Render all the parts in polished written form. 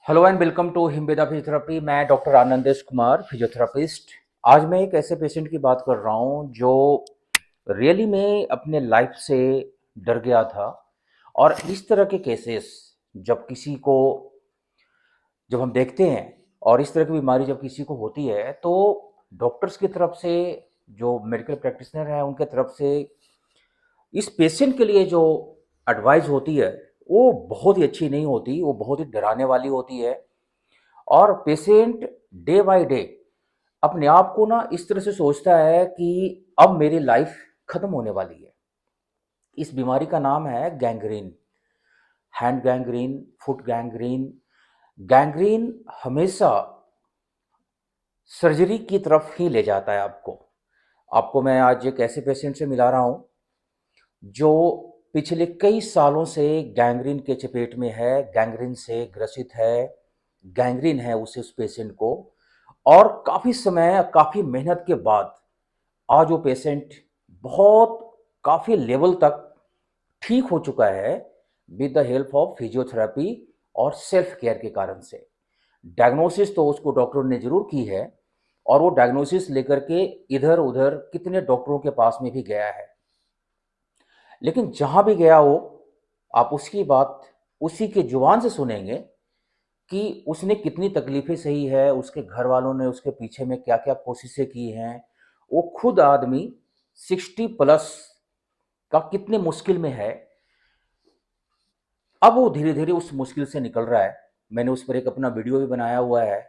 Hello and welcome to Himveda physiotherapy. मैं doctor Anandesh Kumar, physiotherapist. आज मैं एक ऐसे पेशेंट की बात कर रहा हूँ जो रियली में अपने लाइफ से डर गया था। और इस तरह के केसेस जब किसी को जब हम देखते हैं और इस तरह की बीमारी जब किसी को होती है तो डॉक्टर्स की तरफ से, जो मेडिकल प्रैक्टिशनर हैं उनके तरफ से इस पेशेंट के लिए जो एडवाइस होती है वो बहुत ही अच्छी नहीं होती, वो बहुत ही डराने वाली होती है। और पेशेंट डे बाय डे अपने आप को ना इस तरह से सोचता है कि अब मेरी लाइफ खत्म होने वाली है। इस बीमारी का नाम है gangrene. Hand gangrene, foot gangrene. Gangrene हमेशा सर्जरी की तरफ ही ले जाता है आपको। आपको मैं आज एक ऐसे पेशेंट से मिला रहा हूँ जो पिछले कई सालों से गैंग्रीन के चपेट में है, गैंग्रीन से ग्रसित है, गैंग्रीन है उस पेशेंट को। और काफ़ी समय, काफ़ी मेहनत के बाद आज वो पेशेंट बहुत काफ़ी लेवल तक ठीक हो चुका है with the help of physiotherapy और सेल्फ केयर के कारण से। डायग्नोसिस तो उसको डॉक्टरों ने ज़रूर की है और वो डायग्नोसिस लेकर के इधर उधर कितने डॉक्टरों के पास में भी गया है, लेकिन जहाँ भी गया हो आप उसकी बात उसी के जुबान से सुनेंगे कि उसने कितनी तकलीफ़ें सही है, उसके घर वालों ने उसके पीछे में क्या-क्या कोशिशें की हैं। वो खुद आदमी 60 प्लस का कितने मुश्किल में है, अब वो धीरे-धीरे उस मुश्किल से निकल रहा है। मैंने उस पर एक अपना वीडियो भी बनाया हुआ है।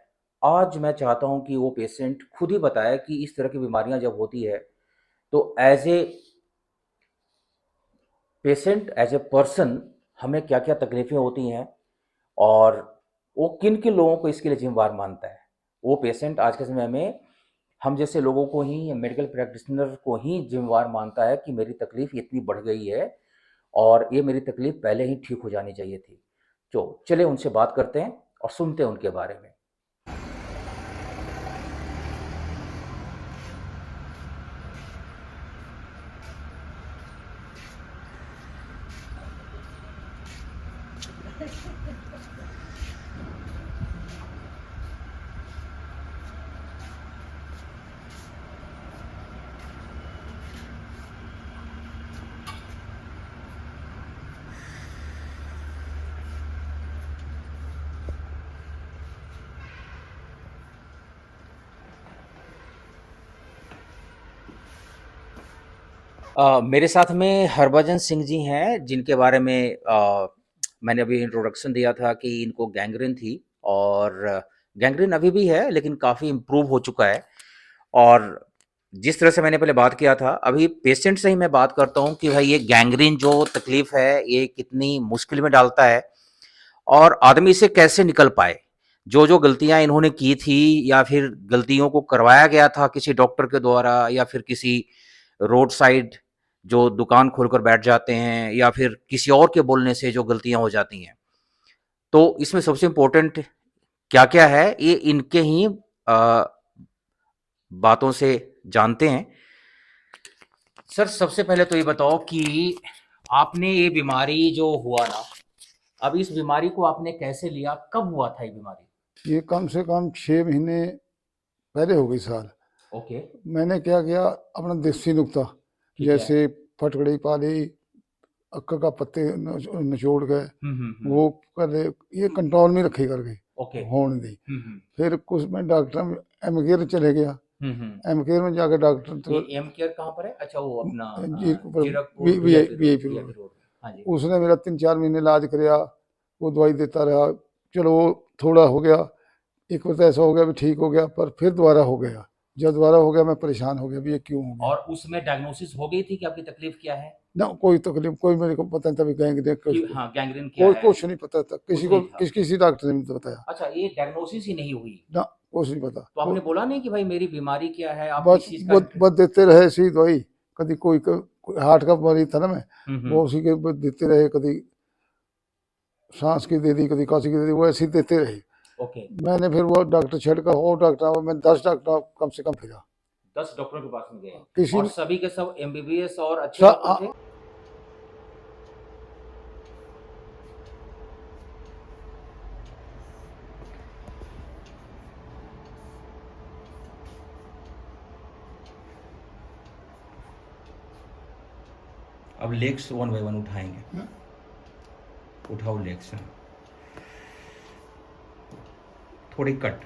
आज मैं चाहता हूँ कि वो पेशेंट खुद ही बताए कि इस तरह की बीमारियाँ जब होती है, तो as a patient, as a person हमें क्या-क्या तकलीफ़ें होती हैं और वो किन-किन लोगों को इसके लिए ज़िम्मेवार मानता है। वो पेशेंट आज के समय में हम जैसे लोगों को ही, मेडिकल प्रैक्टिशनर को ही ज़िम्मेवार मानता है कि मेरी तकलीफ़ इतनी बढ़ गई है और ये मेरी तकलीफ़ पहले ही ठीक हो जानी चाहिए थी। तो चलिए उनसे बात करते हैं और सुनते हैं उनके बारे में। मेरे साथ में हरभजन सिंह जी हैं, जिनके बारे में मैंने अभी इंट्रोडक्शन दिया था कि इनको गैंग्रीन थी और गैंग्रीन अभी भी है लेकिन काफ़ी इम्प्रूव हो चुका है। और जिस तरह से मैंने पहले बात किया था, अभी पेशेंट से ही मैं बात करता हूँ कि भाई ये गैंग्रीन जो तकलीफ़ है, ये कितनी मुश्किल में डालता है और आदमी इससे कैसे निकल पाए। जो-जो गलतियाँ इन्होंने की थी या फिर गलतियों को करवाया गया था किसी डॉक्टर के द्वारा या फिर किसी रोड साइड जो दुकान खोलकर बैठ जाते हैं या फिर किसी और के बोलने से जो गलतियाँ हो जाती हैं। तो इसमें सबसे इम्पोर्टेंट क्या-क्या है, ये इनके ही बातों से जानते हैं। सर, सबसे पहले तो ये बताओ कि आपने ये बीमारी जो हुआ ना, अब इस बीमारी को आपने कैसे लिया? कब हुआ था ये बीमारी? ये कम से कम 6 महीने पहले हो गई साल। ओके, मैंने क्या किया, अपना देसी नुक्ता, ठीक है। जैसे फटकड़ी पा ली, अक्का का पत्ते निचोड़ गए, हुँ। वो कर ले, ये कंट्रोल में रखी कर गई ओके। होने दी। हुँ। फिर कुछ में डॉक्टर में एम केयर चले गया। हुँ। एम केयर में जाकर डॉक्टर ये तो एम केयर कहाँ पर है? अच्छा, वो अपना Zirakpur Zirakpur VIP road, VIP road. VIP road. हाँ जी। उसने मेरा 3-4 महीने इलाज कराया, वो दवाई देता रहा। चलो वो थोड़ा हो गया, एक वक्त ऐसा हो गया भी ठीक हो गया, पर फिर दोबारा हो गया। जब दोबारा हो गया मैं परेशान हो गया भी ये क्यों हो गया। और उसमें डायग्नोसिस हो गई थी कि आपकी तकलीफ़ क्या है? ना कोई तकलीफ, कोई मेरे को पता नहीं था भी गैंग कुछ कि को, हाँ, गैंग्रीन क्या कोई है? कुछ नहीं पता था, किसी कुछ को नहीं था। किसी डॉक्टर ने नहीं बताया। अच्छा, ये डायग्नोसिस ही नहीं हुई। ना कुछ नहीं पता तो आपने बोला नहीं कि भाई मेरी बीमारी क्या है? आप बस किस चीज़ का बस देते रहे ऐसी दवाई। कभी कोई हार्ट का मरीज था ना मैं, हुँ। वो उसी के बस देते रहे, कभी सांस की दे दी, कभी काशी की दे दी, वो ऐसे ही देते रहे। ओके। मैंने फिर वो डॉक्टर छेड़ का, और डॉक्टर मैं 10 डॉक्टर कम से कम फिरा। 10 डॉक्टरों के पास में गए किसी और ने सभी के सब एमबीबीएस और अच्छे सा, डॉक्टर थे? अब लेग्स वन बाय वन उठाएंगे। हाँ। उठाओ लेग्स, थोड़ी कट।